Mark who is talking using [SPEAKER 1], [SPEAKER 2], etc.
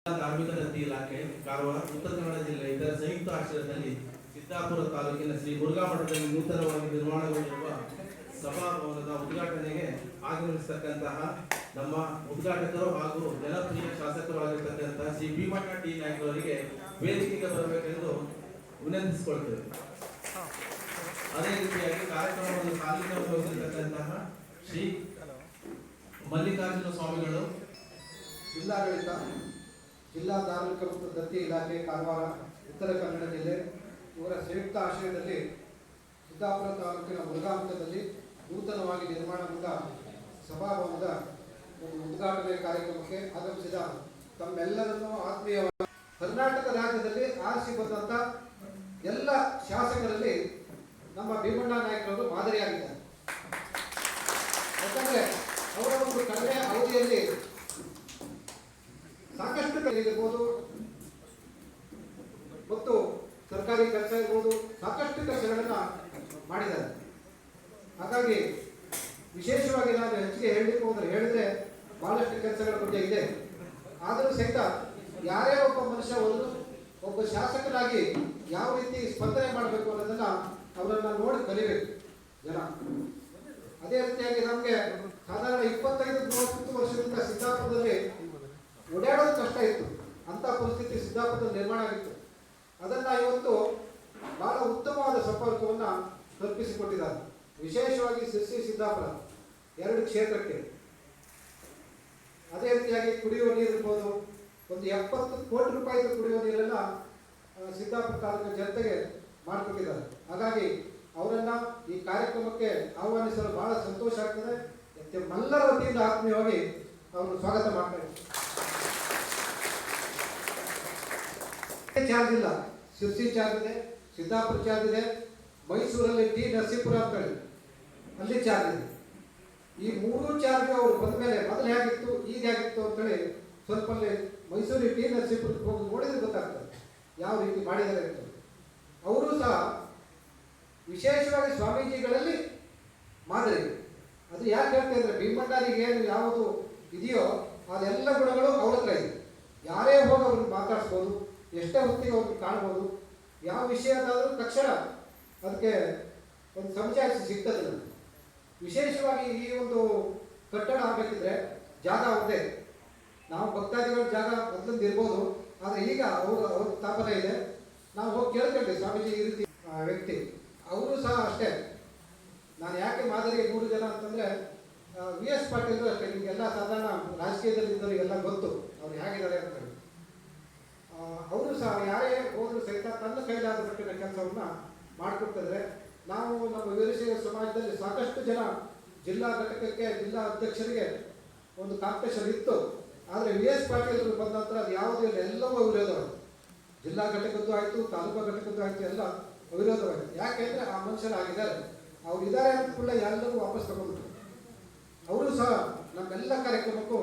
[SPEAKER 1] ಧಾರ್ಮಿಕ ದತ್ತಿ ಇಲಾಖೆ ಕಾರವಾರ ಉತ್ತರ ಕನ್ನಡ ಜಿಲ್ಲೆ ಇದರ ಸಂಯುಕ್ತ ಆಶ್ರಯದಲ್ಲಿ ಸಿದ್ದಾಪುರ ತಾಲೂಕಿನ ಶ್ರೀ ಮುರುಘಾ ಮಠದಲ್ಲಿ ನೂತನವಾಗಿ ನಿರ್ಮಾಣಗೊಂಡಿರುವ ಸಭಾಭವನದ ಉದ್ಘಾಟನೆಗೆ ಆಗಮಿಸತಕ್ಕಂತಹ ನಮ್ಮ ಉದ್ಘಾಟಕರು ಹಾಗೂ ಜನಪ್ರಿಯ ಶಾಸಕರಾಗಿರ್ತಕ್ಕಂತಹ ಶ್ರೀ ಭೀಮಣ್ಣ ಟಿ ನಾಯ್ಕ ಅವರಿಗೆ ವೇದಿಕೆಗೆ ಬರಬೇಕೆಂದು ವಿನಂತಿಸಿಕೊಳ್ತೇವೆ. ಅದೇ ರೀತಿಯಾಗಿ ಕಾರ್ಯಕ್ರಮವನ್ನು ಸಾಲಿಗೆ ವಹಿಸಿರ್ತಕ್ಕಂತಹ ಶ್ರೀ ಮಲ್ಲಿಕಾರ್ಜುನ ಸ್ವಾಮಿಗಳು,
[SPEAKER 2] ಜಿಲ್ಲಾಡಳಿತ, ಜಿಲ್ಲಾ ಧಾರ್ಮಿಕ ಮತ್ತು ದತ್ತಿ ಇಲಾಖೆ ಕಾರವಾರ ಉತ್ತರ ಕನ್ನಡ ಜಿಲ್ಲೆ ಇವರ ಸಂಯುಕ್ತ ಆಶ್ರಯದಲ್ಲಿ ಸಿದ್ದಾಪುರ ತಾಲೂಕಿನ ಮುರುಘಾ ಮಠದಲ್ಲಿ ನೂತನವಾಗಿ ನಿರ್ಮಾಣಗೊಂಡ ಸಭಾಭವನದ ಒಂದು ಉದ್ಘಾಟನೆ ಕಾರ್ಯಕ್ರಮಕ್ಕೆ ಆಗಮಿಸಿದ ತಮ್ಮೆಲ್ಲರನ್ನೂ ಆತ್ಮೀಯವಾಗಿ ಕರ್ನಾಟಕ ರಾಜ್ಯದಲ್ಲಿ ಆರಿಸಿ ಬಂದಂಥ ಎಲ್ಲ ಶಾಸಕರಲ್ಲಿ ನಮ್ಮ ಭೀಮಣ್ಣ ನಾಯ್ಕರವರು ಮಾದರಿಯಾಗಿದ್ದಾರೆ. ಯಾಕಂದರೆ ಅವರ ಒಂದು ಕಡಿಮೆ ಅವಧಿಯಲ್ಲಿ ಸಾಕಷ್ಟು ಇರ್ಬೋದು ಮತ್ತು ಸರ್ಕಾರಿ ಕೆಲಸ ಇರ್ಬೋದು, ಸಾಕಷ್ಟು ಕೆಲಸಗಳನ್ನು ಮಾಡಿದ್ದಾರೆ. ಹಾಗಾಗಿ ವಿಶೇಷವಾಗಿ ನಾನು ಹೆಚ್ಚಿಗೆ ಹೇಳಲಿಕ್ಕೆ ಹೇಳಿದ್ರೆ ಬಹಳಷ್ಟು ಕೆಲಸಗಳ ಬಗ್ಗೆ ಇದೆ. ಆದರೂ ಸಹಿತ ಯಾರೇ ಒಬ್ಬ ಮನುಷ್ಯ ಹೋದ್ರು ಒಬ್ಬ ಶಾಸಕರಾಗಿ ಯಾವ ರೀತಿ ಸ್ಪಂದನೆ ಮಾಡಬೇಕು ಅನ್ನೋದನ್ನ ಅವರನ್ನ ನೋಡಿ ಕಲಿಬೇಕು ಜನ. ಅದೇ ರೀತಿಯಾಗಿ ನಮಗೆ ಸಾಧಾರಣ 25-30 ವರ್ಷದಿಂದ ಸಿದ್ದಾಪುರದಲ್ಲಿ ಓಡಾಡೋದು ಕಷ್ಟ ಇತ್ತು. ಅಂತ ಪರಿಸ್ಥಿತಿ ಸಿದ್ದಾಪುರದಲ್ಲಿ ನಿರ್ಮಾಣ ಆಗಿತ್ತು. ಅದನ್ನ ಇವತ್ತು ಬಹಳ ಉತ್ತಮವಾದ ಸಂಪರ್ಕವನ್ನು ಕಲ್ಪಿಸಿಕೊಟ್ಟಿದ್ದಾರೆ. ವಿಶೇಷವಾಗಿ ಶಿರ್ಸಿ ಸಿದ್ದಾಪುರ 2 ಕ್ಷೇತ್ರಕ್ಕೆ. ಅದೇ ರೀತಿಯಾಗಿ ಕುಡಿಯುವ ನೀರು ಇರ್ಬೋದು, ಒಂದು 70 ಕೋಟಿ ರೂಪಾಯಿ ಕುಡಿಯುವ ನೀರನ್ನ ಸಿದ್ದಾಪುರ ತಾಲೂಕಿನ ಜನತೆಗೆ ಮಾಡಿಕೊಟ್ಟಿದ್ದಾರೆ. ಹಾಗಾಗಿ ಅವರನ್ನ ಈ ಕಾರ್ಯಕ್ರಮಕ್ಕೆ ಆಹ್ವಾನಿಸಲು ಬಹಳ ಸಂತೋಷ ಆಗ್ತದೆ. ನಮ್ಮೆಲ್ಲರ ವತಿಯಿಂದ ಆತ್ಮೀಯವಾಗಿ ಅವರನ್ನು ಸ್ವಾಗತ ಮಾಡ್ತಾರೆ. ಚಾರ್ಜ್ ಇಲ್ಲ, ಶಿರ್ಸಿ ಚಾರ್ಜ್ ಇದೆ, ಸಿದ್ದಾಪುರ ಚಾರ್ಜ್ ಇದೆ, ಮೈಸೂರಲ್ಲಿ ಟಿ ನರಸೀಪುರ ಅಂತ ಹೇಳಿ ಅಲ್ಲಿ ಚಾರ್ಜ್ ಇದೆ. ಈ 3 ಚಾರ್ಜ್ ಅವರು ಬಂದ ಮೇಲೆ ಮೊದಲು ಹೇಗಿತ್ತು ಈಗ ಹೇಗಿತ್ತು ಅಂತೇಳಿ ಸ್ವಲ್ಪ ಮೈಸೂರಿಗೆ ಟಿ ನರಸೀಪುರಕ್ಕೆ ಹೋಗಿ ನೋಡಿದ್ರೆ ಗೊತ್ತಾಗ್ತದೆ ಯಾವ ರೀತಿ ಮಾಡಿದ್ದಾರೆ ಅಂತ. ಅವರು ಸಹ ವಿಶೇಷವಾಗಿ ಸ್ವಾಮೀಜಿಗಳಲ್ಲಿ ಮಾದರಿ. ಅದು ಯಾಕೆ ಹೇಳ್ತಾ ಇದ್ರೆ ಭೀಮಣ್ಣರಿಗೆ ಏನು ಯಾವುದು ಇದೆಯೋ ಅದೆಲ್ಲ ಗುಣಗಳು ಅವ್ರ ಹತ್ರ ಇದೆ. ಯಾರೇ ಹೋಗಿ ಅವ್ರನ್ನ ಮಾತಾಡಿಸ್ಬೋದು, ಎಷ್ಟೇ ಹೊತ್ತಿಗೆ ಅವ್ರನ್ನ ಕಾಣ್ಬೋದು, ಯಾವ ವಿಷಯದಾದರೂ ತಕ್ಷಣ ಅದಕ್ಕೆ ಒಂದು ಸಮಜಾಯಿಸಿ ಸಿಗ್ತದೆ. ವಿಶೇಷವಾಗಿ ಈ ಒಂದು ಕಟ್ಟಡ ಆಗಬೇಕಿದ್ರೆ ಜಾಗ ಅವ್ರದ್ದೇ. ನಾವು ಭಕ್ತಾದಿಗಳ ಜಾಗ ಮೊದಲಿಂದ ಇರ್ಬೋದು, ಆದರೆ ಈಗ ಅವ್ರ ಸ್ಥಾಪನೆ ಇದೆ. ನಾವು ಹೋಗಿ ಕೇಳ್ಕೊಂಡ್ವಿ ಸ್ವಾಮೀಜಿ ಈ ರೀತಿ ವ್ಯಕ್ತಿ. ಅವರು ಸಹ ಅಷ್ಟೇ. ನಾನು ಯಾಕೆ ಮಾದರಿ 3 ಜನ ಅಂತಂದರೆ VS ಪಾಟೀಲ್ ಅಷ್ಟೇ. ನಿಮಗೆಲ್ಲ ಸಾಧಾರಣ ರಾಜಕೀಯದಲ್ಲಿ ಇದ್ದವರಿಗೆಲ್ಲ ಗೊತ್ತು ಅವ್ರು ಹೇಗಿದ್ದಾರೆ ಅಂತೇಳಿ. ಅವರು ಸಹ ಯಾರೇ ಹೋದರೂ ಸಹಿತ ತನ್ನ ಕೈಲಾದ ಮಟ್ಟಿನ ಕೆಲಸವನ್ನು ಮಾಡಿಕೊಡ್ತಿದ್ರೆ. ನಾವು ನಮ್ಮ ವೀರಶೈವ ಸಮಾಜದಲ್ಲಿ ಸಾಕಷ್ಟು ಜನ ಜಿಲ್ಲಾ ಘಟಕಕ್ಕೆ, ಜಿಲ್ಲಾ ಅಧ್ಯಕ್ಷರಿಗೆ ಒಂದು ಕಾಂಪಿಟೇಷನ್ ಇತ್ತು. ಆದರೆ VS ಪಾಟೀಲ್ ಬಂದ ನಂತರ ಅದು ಯಾವುದೂ ಇಲ್ಲ, ಎಲ್ಲವೂ ಅವಿರೋಧವಾಯಿತು. ಜಿಲ್ಲಾ ಘಟಕದ್ದು ಆಯಿತು, ತಾಲೂಕಾ ಘಟಕದ್ದು ಆಯಿತು, ಎಲ್ಲ ಅವಿರೋಧವಾಯಿತು. ಯಾಕೆಂದರೆ ಆ ಮನುಷ್ಯರಾಗಿದ್ದಾರೆ, ಅವ್ರು ಇದ್ದಾರೆ ಅಂತ ಕೂಡ ಎಲ್ಲರೂ ವಾಪಸ್ ತಗೊಂಡ್ರು. ಅವರು ಸಹ ನಮ್ಮೆಲ್ಲ ಕಾರ್ಯಕ್ರಮಕ್ಕೂ